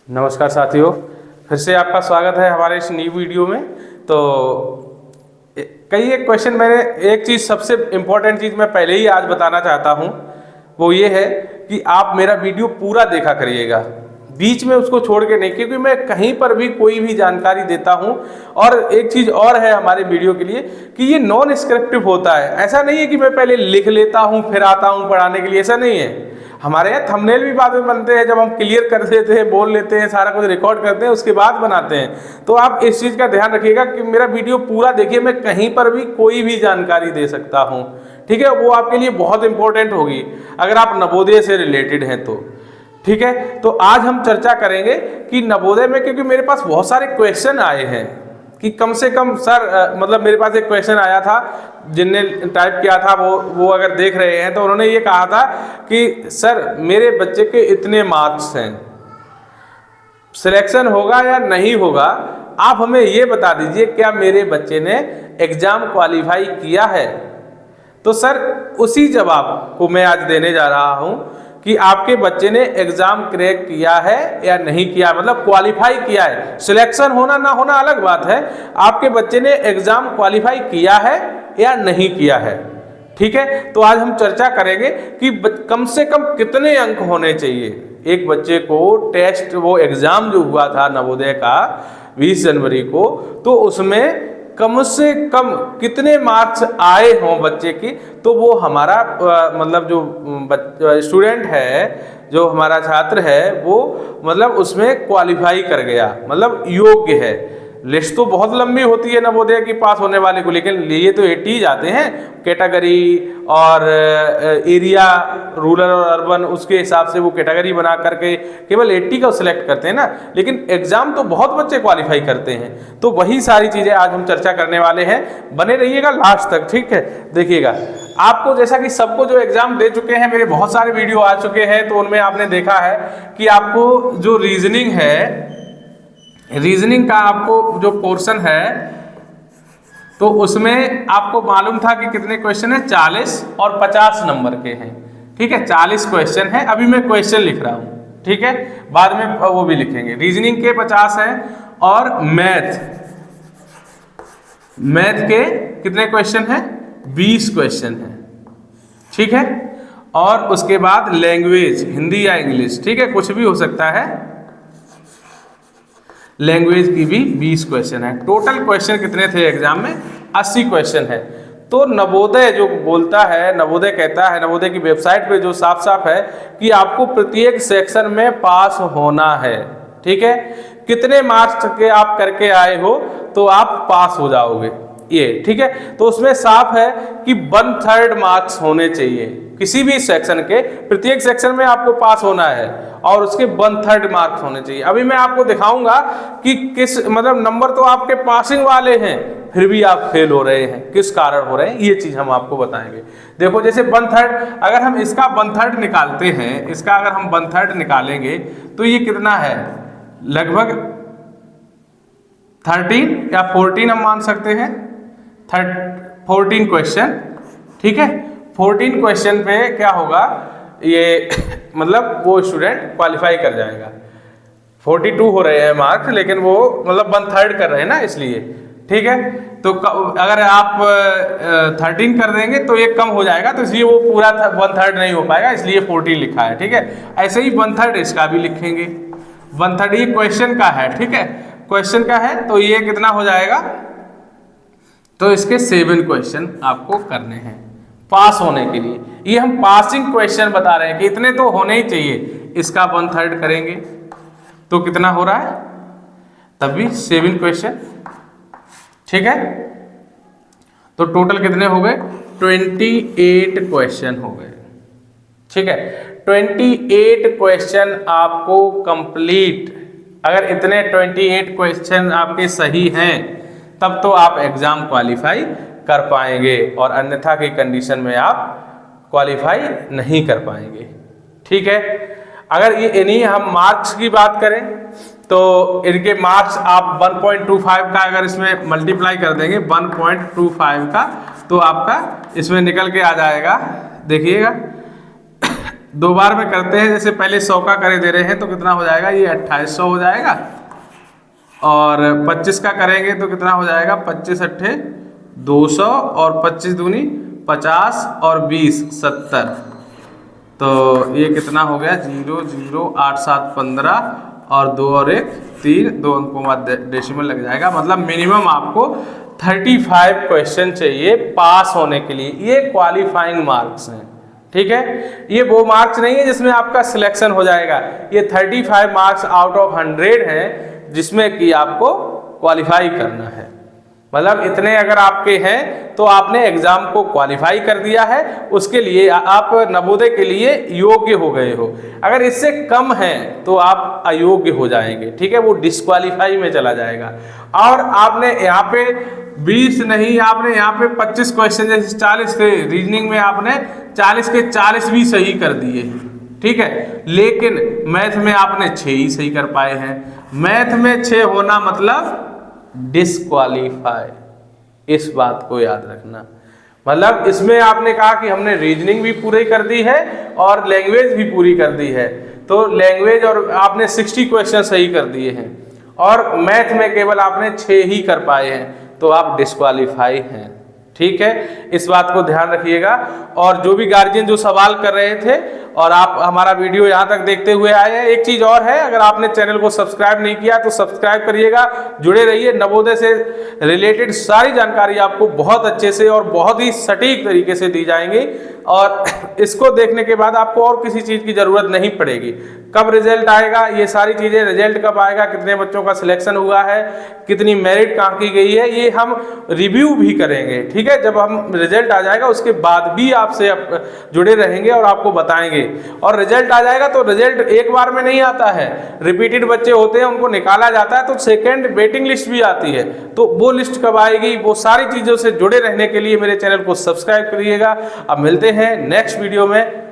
नमस्कार साथियों, फिर से आपका स्वागत है हमारे इस नई वीडियो में। तो कई एक क्वेश्चन मैंने एक चीज़ सबसे इम्पोर्टेंट चीज़ मैं पहले ही आज बताना चाहता हूँ, वो ये है कि आप मेरा वीडियो पूरा देखा करिएगा, बीच में उसको छोड़ के नहीं, क्योंकि मैं कहीं पर भी कोई भी जानकारी देता हूँ। और एक चीज़ और है हमारे वीडियो के लिए कि ये नॉन स्क्रिप्टिव होता है। ऐसा नहीं है कि मैं पहले लिख लेता हूँ फिर आता हूँ पढ़ाने के लिए, ऐसा नहीं है। हमारे यहाँ थंबनेल भी बाद में बनते हैं, जब हम क्लियर कर देते हैं, बोल लेते हैं, सारा कुछ रिकॉर्ड करते हैं, उसके बाद बनाते हैं। तो आप इस चीज़ का ध्यान रखिएगा कि मेरा वीडियो पूरा देखिए, मैं कहीं पर भी कोई भी जानकारी दे सकता हूँ, ठीक है। वो आपके लिए बहुत इंपॉर्टेंट होगी अगर आप नवोदय से रिलेटेड हैं तो, ठीक है। तो आज हम चर्चा करेंगे कि नवोदय में, क्योंकि मेरे पास बहुत सारे क्वेश्चन आए हैं कि कम से कम सर, मतलब मेरे पास एक क्वेश्चन आया था, जिनने टाइप किया था वो अगर देख रहे हैं तो उन्होंने ये कहा था कि सर मेरे बच्चे के इतने मार्क्स हैं, सिलेक्शन होगा या नहीं होगा, आप हमें ये बता दीजिए, क्या मेरे बच्चे ने एग्जाम क्वालिफाई किया है। तो सर उसी जवाब को मैं आज देने जा रहा हूं कि आपके बच्चे ने एग्जाम क्रैक किया है या नहीं किया, मतलब क्वालिफाई किया है। सिलेक्शन होना ना होना अलग बात है, आपके बच्चे ने एग्जाम क्वालिफाई किया है या नहीं किया है, ठीक है। तो आज हम चर्चा करेंगे कि कम से कम कितने अंक होने चाहिए एक बच्चे को। टेस्ट वो एग्जाम जो हुआ था नवोदय का 20 जनवरी को, तो उसमें कम से कम कितने मार्क्स आए हों बच्चे की, तो वो हमारा मतलब जो स्टूडेंट है, जो हमारा छात्र है, वो मतलब उसमें क्वालिफाई कर गया, मतलब योग्य है। लिस्ट तो बहुत लंबी होती है नवोदय की पास होने वाले को, लेकिन लिए तो 80 जाते हैं, कैटेगरी और एरिया, रूरल और अर्बन, उसके हिसाब से वो कैटेगरी बना करके केवल 80 का सिलेक्ट करते हैं ना, लेकिन एग्जाम तो बहुत बच्चे क्वालिफाई करते हैं। तो वही सारी चीज़ें आज हम चर्चा करने वाले हैं, बने रहिएगा लास्ट तक, ठीक है। देखिएगा, आपको जैसा कि सबको जो एग्जाम दे चुके हैं, मेरे बहुत सारे वीडियो आ चुके हैं, तो उनमें आपने देखा है कि आपको जो रीजनिंग है, रीजनिंग का आपको जो पोर्शन है, तो उसमें आपको मालूम था कि कितने क्वेश्चन है, 40 और 50 नंबर के हैं, ठीक है। 40 क्वेश्चन है, अभी मैं क्वेश्चन लिख रहा हूं, ठीक है, बाद में वो भी लिखेंगे। रीजनिंग के 50 हैं और मैथ के कितने क्वेश्चन हैं, 20 क्वेश्चन हैं, ठीक है। और उसके बाद लैंग्वेज, हिंदी या इंग्लिश, ठीक है, कुछ भी हो सकता है, लैंग्वेज की भी 20 क्वेश्चन है। टोटल क्वेश्चन कितने थे एग्जाम में, 80 क्वेश्चन है। तो नवोदय जो बोलता है, नवोदय कहता है, नवोदय की वेबसाइट पे जो साफ साफ है कि आपको प्रत्येक सेक्शन में पास होना है, ठीक है। कितने मार्क्स के आप करके आए हो तो आप पास हो जाओगे, ये ठीक है। तो उसमें साफ है कि 1/3 मार्क्स होने चाहिए किसी भी सेक्शन के, प्रत्येक सेक्शन में आपको पास होना है और उसके 1/3 मार्क्स होने चाहिए। अभी मैं आपको दिखाऊंगा कि किस, मतलब नंबर तो आपके पासिंग वाले हैं, फिर भी आप फेल हो रहे हैं, किस कारण हो रहे हैं, ये चीज हम आपको बताएंगे। देखो जैसे 1/3, अगर हम इसका 1/3 निकालते हैं, इसका अगर हम 1/3 निकालेंगे तो ये कितना है, लगभग 13 या 14 हम मान सकते हैं, 14 क्वेश्चन, ठीक है। 14 क्वेश्चन पे क्या होगा, ये मतलब वो स्टूडेंट क्वालिफाई कर जाएगा। 42 हो रहे हैं मार्क्स, लेकिन वो मतलब 1/3 कर रहे हैं ना, इसलिए, ठीक है। तो अगर आप 13 कर देंगे तो एक कम हो जाएगा, तो इसलिए वो पूरा 1/3 नहीं हो पाएगा, इसलिए 14 लिखा है, ठीक है। ऐसे ही 1/3 इसका भी लिखेंगे, 1/3 ये क्वेश्चन का है, ठीक है, क्वेश्चन का है, तो ये कितना हो जाएगा, तो इसके 7 क्वेश्चन आपको करने हैं पास होने के लिए। ये हम पासिंग क्वेश्चन बता रहे हैं कि इतने तो होने ही चाहिए। इसका 1/3 करेंगे तो कितना हो रहा है, तब भी 7 क्वेश्चन, ठीक है। तो टोटल कितने हो गए, 28 क्वेश्चन हो गए, ठीक है। 28 क्वेश्चन आपको कंप्लीट, अगर इतने 28 क्वेश्चन आपके सही हैं तब तो आप एग्जाम क्वालिफाई कर पाएंगे, और अन्यथा की कंडीशन में आप क्वालिफाई नहीं कर पाएंगे, ठीक है। अगर ये इन्हीं हम मार्क्स की बात करें तो इनके मार्क्स आप 1.25 का अगर इसमें मल्टीप्लाई कर देंगे, 1.25 का, तो आपका इसमें निकल के आ जाएगा, देखिएगा दो बार में करते हैं, जैसे पहले 100 का करे दे रहे हैं तो कितना हो जाएगा, ये 2800 हो जाएगा। और 25 का करेंगे तो कितना हो जाएगा, 25 अट्ठे 200 और 25 दूनी 50 और 20 70। तो ये कितना हो गया, 0 0 8 7 15 और 2 और 1 3, 2 अंकों बाद डेसिमल लग जाएगा। मतलब मिनिमम आपको 35 क्वेश्चन चाहिए पास होने के लिए। ये क्वालिफाइंग मार्क्स हैं, ठीक है। ये वो मार्क्स नहीं है जिसमें आपका सिलेक्शन हो जाएगा। ये 35 मार्क्स आउट ऑफ 100 है जिसमें कि आपको क्वालिफाई करना है। मतलब इतने अगर आपके हैं तो आपने एग्जाम को क्वालिफाई कर दिया है, उसके लिए आप नवोदय के लिए योग्य हो गए हो। अगर इससे कम है तो आप अयोग्य हो जाएंगे, ठीक है, वो डिस्क्वालीफाई में चला जाएगा। और आपने यहाँ पे 20 नहीं, आपने यहाँ पे 25 क्वेश्चन, जैसे 40 थे रीजनिंग में, आपने 40 के 40 भी सही कर दिए, ठीक है। लेकिन मैथ में आपने 6 ही सही कर पाए हैं। मैथ में 6 होना मतलब डिस्क्वालीफाई, इस बात को याद रखना। मतलब इसमें आपने कहा कि हमने रीजनिंग भी पूरी कर दी है और लैंग्वेज भी पूरी कर दी है, तो लैंग्वेज और आपने 60 क्वेश्चन सही कर दिए हैं और मैथ में केवल आपने 6 ही कर पाए हैं, तो आप डिस्क्वालीफाई हैं, ठीक है। इस बात को ध्यान रखिएगा। और जो भी गार्जियन जो सवाल कर रहे थे और आप हमारा वीडियो यहाँ तक देखते हुए आए हैं, एक चीज़ और है, अगर आपने चैनल को सब्सक्राइब नहीं किया तो सब्सक्राइब kariएगा, जुड़े रहिए। नवोदय से रिलेटेड सारी जानकारी आपको बहुत अच्छे से और बहुत ही सटीक तरीके से दी जाएंगी और इसको देखने के बाद आपको और किसी चीज़ की ज़रूरत नहीं पड़ेगी। कब रिजल्ट आएगा, ये सारी चीज़ें, रिजल्ट कब आएगा, कितने बच्चों का सिलेक्शन हुआ है, कितनी मेरिट कहाँ की गई है, ये हम रिव्यू भी करेंगे, ठीक है। जब हम रिजल्ट आ जाएगा उसके बाद भी आपसे जुड़े रहेंगे और आपको बताएंगे। और रिजल्ट आ जाएगा तो रिजल्ट एक बार में नहीं आता है, रिपीटेड बच्चे होते हैं, उनको निकाला जाता है, तो सेकेंड वेटिंग लिस्ट भी आती है। तो वो लिस्ट कब आएगी, वो सारी चीज़ों से जुड़े रहने के लिए मेरे चैनल को सब्सक्राइब करिएगा। अब मिलते हैं नेक्स्ट वीडियो में।